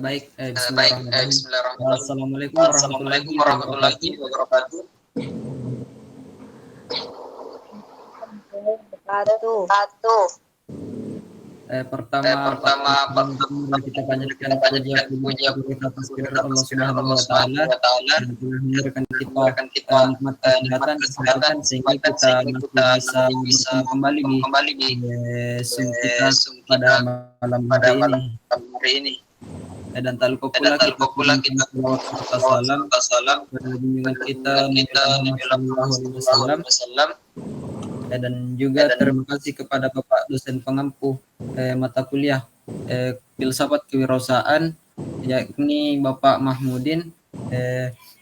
Bismillahirrahmanirrahim. Bismillahirrahmanirrahim. Assalamualaikum warahmatullahi Assalamualaikum warahmatullahi wabarakatuh. wabarakatuh. Pertama, kita panjatkan puja kita atas kehadirat Allah Subhanahu wa taala yang telah memberikan kita nikmat kesehatan sehingga kita masih bisa bertemu kembali di Zoom kita pada malam hari ini. Dan tak lupa pula kita selawat serta salam pada junjungan kita Nabi Muhammad SAW. Dan juga terima kasih kepada Bapak dosen pengampu mata kuliah Filsafat Kewirausahaan, yakni Bapak Mahmudin.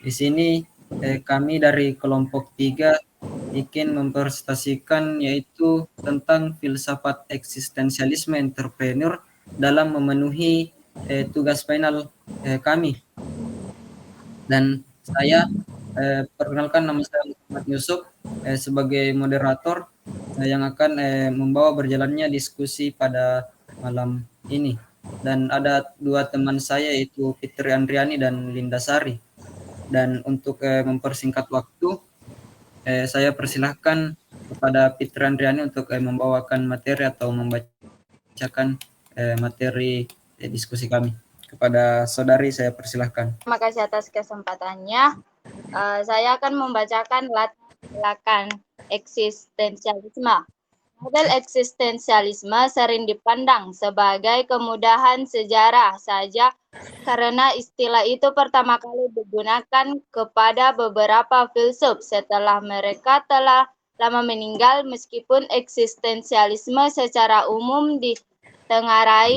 Di sini kami dari kelompok 3 ingin mempresentasikan yaitu tentang filsafat eksistensialisme entrepreneur dalam memenuhi tugas final kami. Dan saya perkenalkan, nama saya Muhammad Yusuf sebagai moderator yang akan membawa berjalannya diskusi pada malam ini. Dan ada 2 teman saya yaitu Fitri Andriani dan Linda Sari. Dan untuk mempersingkat waktu, saya persilahkan kepada Fitri Andriani untuk membawakan materi atau membacakan materi diskusi kami. Kepada saudari saya persilahkan. Terima kasih atas kesempatannya. Saya akan membacakan latar belakang eksistensialisme. Model eksistensialisme sering dipandang sebagai kemudahan sejarah saja karena istilah itu pertama kali digunakan kepada beberapa filsuf setelah mereka telah lama meninggal, meskipun eksistensialisme secara umum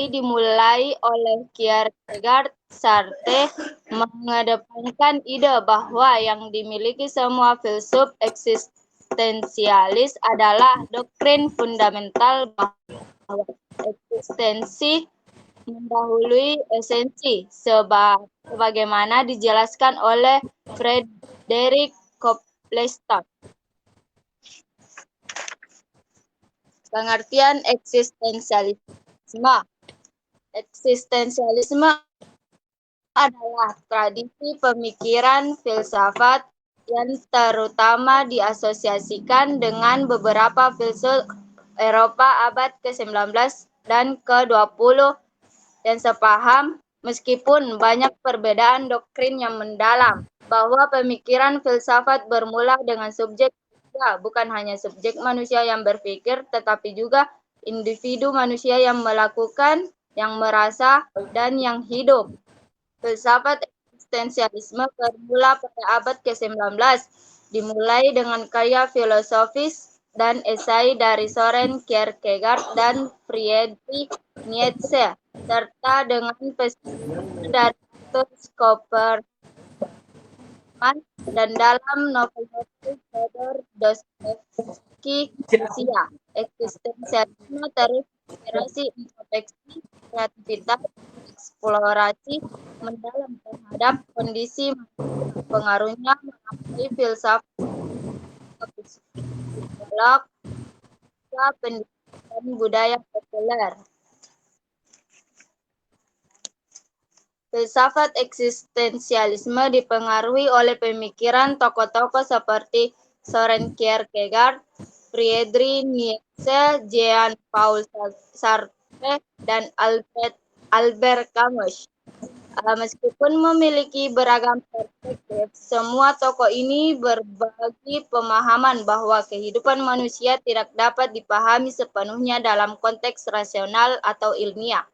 dimulai oleh Kierkegaard. Sartre mengedepankan ide bahwa yang dimiliki semua filsuf eksistensialis adalah doktrin fundamental bahwa eksistensi mendahului esensi, sebagaimana dijelaskan oleh Frederick Copleston. Pengertian eksistensialisme. Eksistensialisme adalah tradisi pemikiran filsafat yang terutama diasosiasikan dengan beberapa filsuf Eropa abad ke-19 dan ke-20 yang sepaham, meskipun banyak perbedaan doktrin yang mendalam, bahwa pemikiran filsafat bermula dengan subjek manusia, bukan hanya subjek manusia yang berpikir, tetapi juga individu manusia yang melakukan, yang merasa, dan yang hidup. Filsafat eksistensialisme bermula pada abad ke-19, dimulai dengan karya filosofis dan esai dari Søren Kierkegaard dan Friedrich Nietzsche, serta dengan pesisir dari Arthur Scopenhauer dan dalam novel Fyodor Dostoevsky, Rusia. Eksistensialisme terinspirasi introspeksi, kreativitas, eksplorasi mendalam terhadap kondisi manusia. Pengaruhnya mengambil filsafat, psikolog, pendidikan, dan budaya populer. Filsafat eksistensialisme dipengaruhi oleh pemikiran tokoh-tokoh seperti Søren Kierkegaard, Friedrich Nietzsche, Jean-Paul Sartre, dan Albert Camus. Meskipun memiliki beragam perspektif, semua tokoh ini berbagi pemahaman bahwa kehidupan manusia tidak dapat dipahami sepenuhnya dalam konteks rasional atau ilmiah.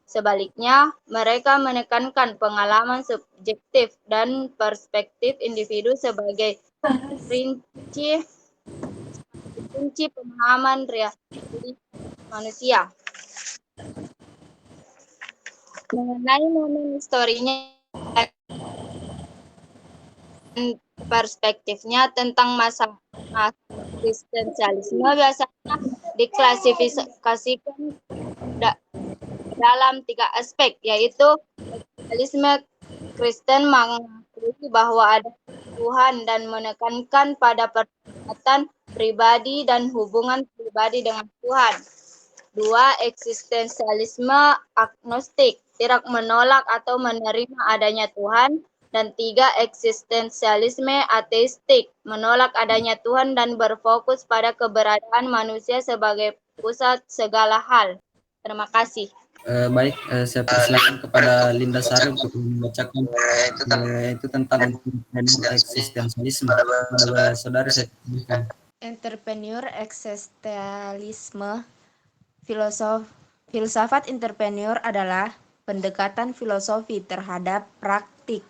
Sebaliknya, mereka menekankan pengalaman subjektif dan perspektif individu sebagai kunci pemahaman realitas manusia. Mengenai momen historinya dan perspektifnya tentang masa eksistensialisme biasanya diklasifikasikan dalam 3 aspek, yaitu eksistensialisme Kristen mengakui bahwa ada Tuhan dan menekankan pada pendekatan pribadi dan hubungan pribadi dengan Tuhan. 2. Eksistensialisme agnostik tidak menolak atau menerima adanya Tuhan. Dan 3, eksistensialisme ateistik, menolak adanya Tuhan dan berfokus pada keberadaan manusia sebagai pusat segala hal. Terima kasih. Baik, saya persilakan kepada Linda Sari untuk membacakan itu tentang eksistensialisme. Kepada saudara saya persilakan. Entrepreneur eksistensialisme. Filsafat entrepreneur adalah pendekatan filosofi terhadap praktik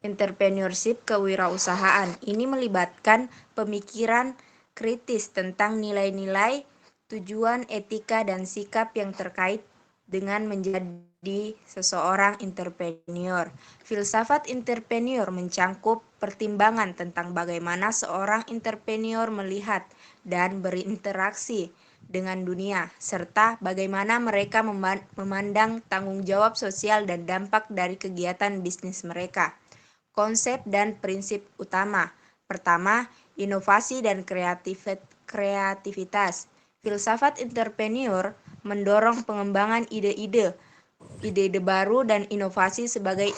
entrepreneurship kewirausahaan. Ini melibatkan pemikiran kritis tentang nilai-nilai, tujuan, etika, dan sikap yang terkait dengan menjadi seseorang entrepreneur. Filsafat entrepreneur mencangkup pertimbangan tentang bagaimana seorang entrepreneur melihat dan berinteraksi dengan dunia, serta bagaimana mereka memandang tanggung jawab sosial dan dampak dari kegiatan bisnis mereka. Konsep dan prinsip utama. Pertama, inovasi dan kreativitas. Filsafat entrepreneur mendorong pengembangan ide-ide baru dan inovasi sebagai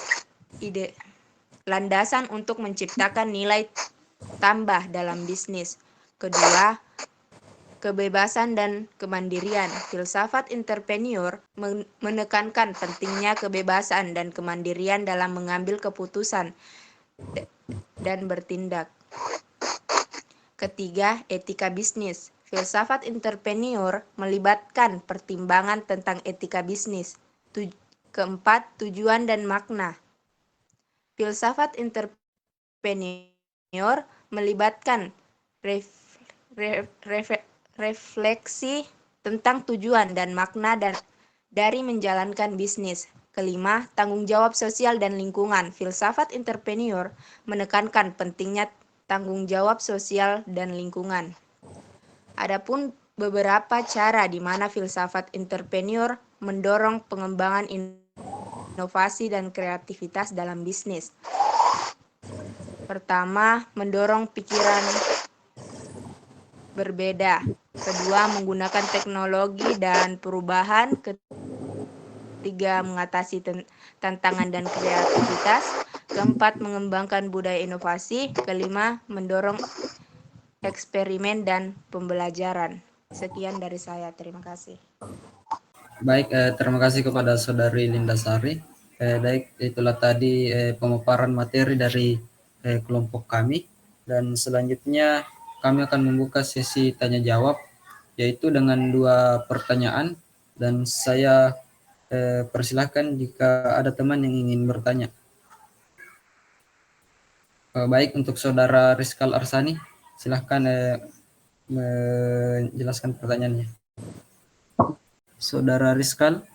ide landasan untuk menciptakan nilai tambah dalam bisnis. Kedua, kebebasan dan kemandirian. Filsafat entrepreneur menekankan pentingnya kebebasan dan kemandirian dalam mengambil keputusan dan bertindak. Ketiga, etika bisnis. Filsafat entrepreneur melibatkan pertimbangan tentang etika bisnis. Keempat, tujuan dan makna. Filsafat entrepreneur melibatkan refleksi tentang tujuan dan makna dari menjalankan bisnis. Kelima, tanggung jawab sosial dan lingkungan. Filsafat entrepreneur menekankan pentingnya tanggung jawab sosial dan lingkungan. Adapun beberapa cara di mana filsafat entrepreneur mendorong pengembangan inovasi dan kreativitas dalam bisnis. Pertama, mendorong pikiran berbeda. Kedua, menggunakan teknologi dan perubahan. Ketiga, mengatasi tantangan dan kreativitas. Keempat, mengembangkan budaya inovasi. Kelima, mendorong eksperimen dan pembelajaran. Sekian dari saya. Terima kasih. Baik, terima kasih kepada Saudari Linda Sari. Baik, itulah tadi pemaparan materi dari kelompok kami. Dan selanjutnya kami akan membuka sesi tanya jawab, yaitu dengan 2 pertanyaan. Dan saya persilahkan jika ada teman yang ingin bertanya. Baik, untuk Saudara Rizkal Arsani, silahkan menjelaskan pertanyaannya. Saudara Rizkal.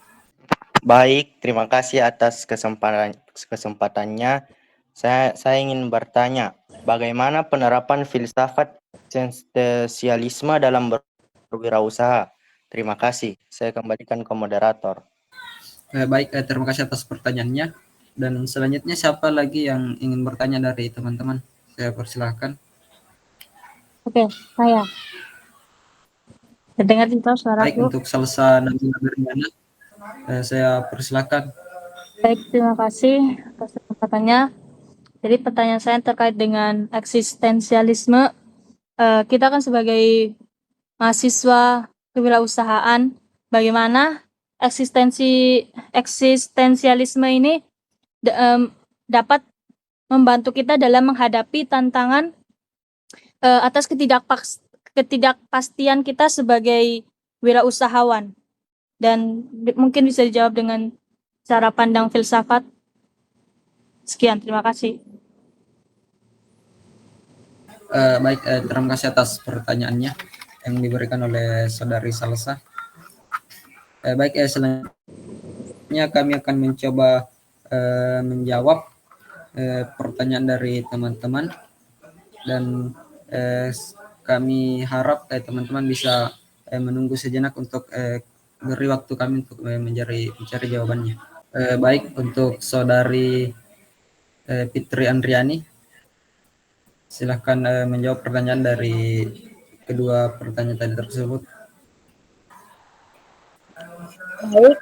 Baik, terima kasih atas kesempatannya. Saya ingin bertanya, bagaimana penerapan filsafat eksistensialisme dalam berwirausaha? Terima kasih. Saya kembalikan ke moderator. Baik, terima kasih atas pertanyaannya. Dan selanjutnya siapa lagi yang ingin bertanya dari teman-teman? Saya persilahkan. Oke, saya. Terdengar tidak suaraku? Baik, untuk Salsa Nabila Berliana, saya persilahkan. Baik, terima kasih atas kesempatannya. Jadi pertanyaan saya terkait dengan eksistensialisme. Kita kan sebagai mahasiswa kewirausahaan, bagaimana eksistensialisme ini dapat membantu kita dalam menghadapi tantangan atas ketidakpastian kita sebagai wirausahawan. Dan mungkin bisa dijawab dengan cara pandang filsafat. Sekian, terima kasih. Baik, terima kasih atas pertanyaannya yang diberikan oleh Saudari Salsa. Baik, selanjutnya kami akan mencoba menjawab pertanyaan dari teman-teman, dan kami harap teman-teman bisa menunggu sejenak untuk beri waktu kami untuk mencari jawabannya. Baik, untuk Saudari Fitri Andriani, silahkan menjawab pertanyaan dari kedua pertanyaan tadi tersebut. Baik,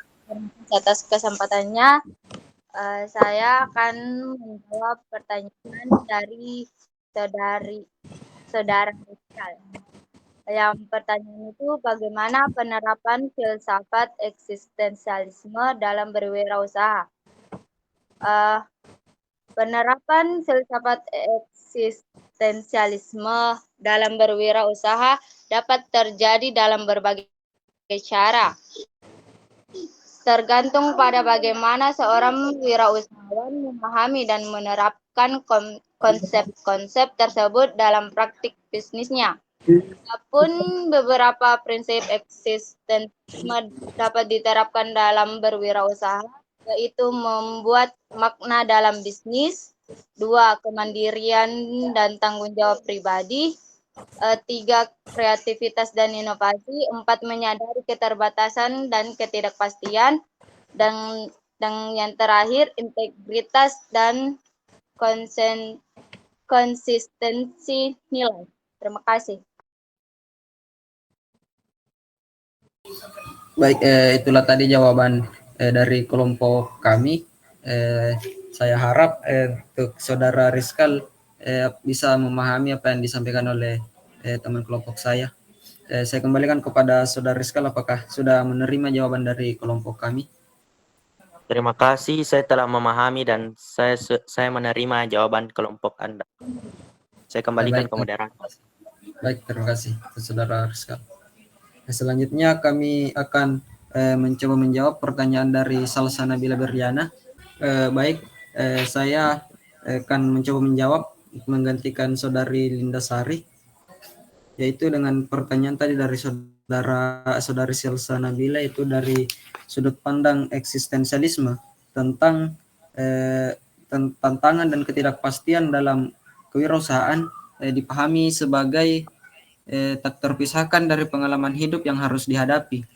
atas kesempatannya. Saya akan menjawab pertanyaan dari saudara Rizal. Yang pertanyaan itu, bagaimana penerapan filsafat eksistensialisme dalam berwirausaha? Penerapan filsafat eksistensialisme dalam berwirausaha dapat terjadi dalam berbagai cara. Tergantung pada bagaimana seorang wirausahawan memahami dan menerapkan konsep-konsep tersebut dalam praktik bisnisnya. Walaupun beberapa prinsip eksistensialisme dapat diterapkan dalam berwirausaha, yaitu membuat makna dalam bisnis, 2. Kemandirian dan tanggung jawab pribadi, 3. Kreativitas dan inovasi, 4. Menyadari keterbatasan dan ketidakpastian, dan yang terakhir integritas dan konsistensi nilai. Terima kasih. Baik, itulah tadi jawaban dari kelompok kami. Saya harap untuk saudara Rizkal bisa memahami apa yang disampaikan oleh teman kelompok saya. Saya kembalikan kepada saudara Rizkal, apakah sudah menerima jawaban dari kelompok kami? Terima kasih, saya telah memahami dan saya menerima jawaban kelompok Anda. Saya kembalikan ke moderator. Baik, terima kasih saudara Rizkal. Selanjutnya kami akan mencoba menjawab pertanyaan dari Salsa Nabila Berliana. Baik, saya akan mencoba menjawab menggantikan saudari Linda Sari, yaitu dengan pertanyaan tadi dari saudari Salsa Nabila, itu dari sudut pandang eksistensialisme tentang tantangan dan ketidakpastian dalam kewirausahaan dipahami sebagai tak terpisahkan dari pengalaman hidup yang harus dihadapi.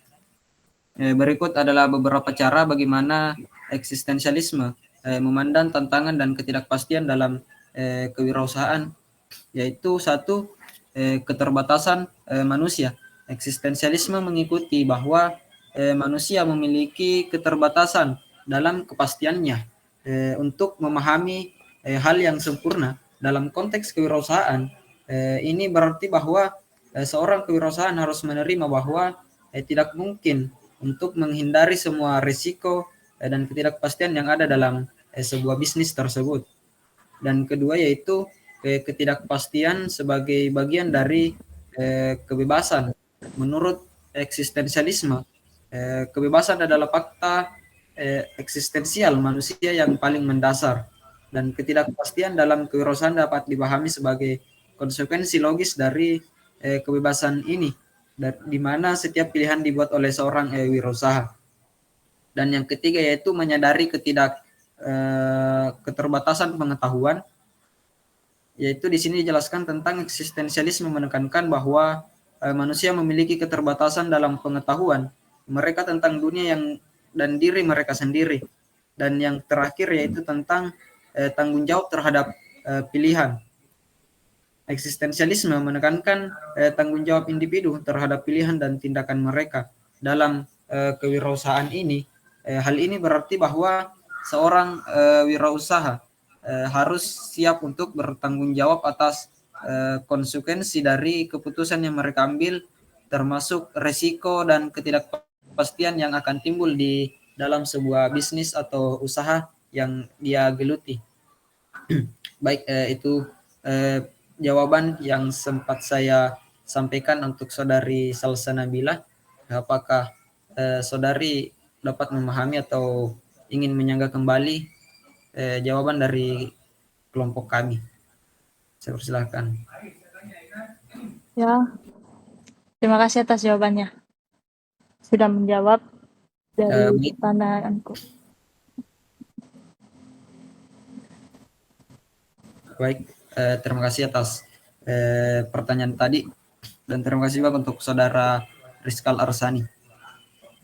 Berikut adalah beberapa cara bagaimana eksistensialisme memandang tantangan dan ketidakpastian dalam kewirausahaan, yaitu 1. Keterbatasan manusia. Eksistensialisme mengikuti bahwa manusia memiliki keterbatasan dalam kepastiannya untuk memahami hal yang sempurna. Dalam konteks kewirausahaan, ini berarti bahwa seorang kewirausahaan harus menerima bahwa tidak mungkin untuk menghindari semua risiko dan ketidakpastian yang ada dalam sebuah bisnis tersebut. Dan kedua yaitu ketidakpastian sebagai bagian dari kebebasan. Menurut eksistensialisme, kebebasan adalah fakta eksistensial manusia yang paling mendasar, dan ketidakpastian dalam kewirausahaan dapat dipahami sebagai konsekuensi logis dari kebebasan ini, di mana setiap pilihan dibuat oleh seorang wirausaha. Dan yang ketiga yaitu menyadari keterbatasan pengetahuan, yaitu di sini dijelaskan tentang eksistensialisme menekankan bahwa manusia memiliki keterbatasan dalam pengetahuan mereka tentang dunia dan diri mereka sendiri. Dan yang terakhir yaitu tentang tanggung jawab terhadap pilihan. Eksistensialisme menekankan tanggung jawab individu terhadap pilihan dan tindakan mereka dalam kewirausahaan ini. Hal ini berarti bahwa seorang wirausaha harus siap untuk bertanggung jawab atas konsekuensi dari keputusan yang mereka ambil, termasuk resiko dan ketidakpastian yang akan timbul di dalam sebuah bisnis atau usaha yang dia geluti. Baik, itu jawaban yang sempat saya sampaikan untuk saudari Salsa Nabila. Apakah saudari dapat memahami atau ingin menyanggah kembali jawaban dari kelompok kami? Saya persilahkan. Ya, terima kasih atas jawabannya. Sudah menjawab dari pertanyaanku. Baik, terima kasih atas pertanyaan tadi, dan terima kasih juga untuk saudara Rizkal Arsani.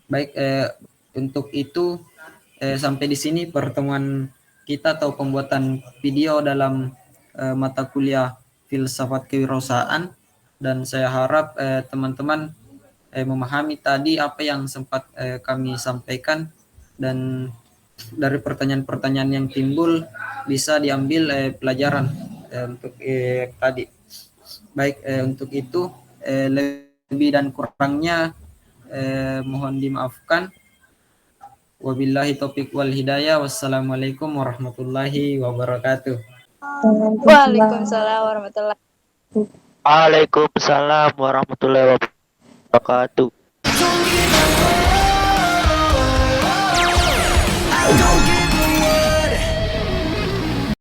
Baik, untuk itu sampai di sini pertemuan kita atau pembuatan video dalam mata kuliah filsafat kewirausahaan, dan saya harap teman-teman memahami tadi apa yang sempat kami sampaikan dan dari pertanyaan-pertanyaan yang timbul bisa diambil pelajaran untuk tadi. Baik, untuk itu lebih dan kurangnya mohon dimaafkan. Wabillahi taufiq wal hidayah. Wassalamualaikum warahmatullahi wabarakatuh. Waalaikumsalam warahmatullahi Waalaikumsalam warahmatullahi wabarakatuh. Don't give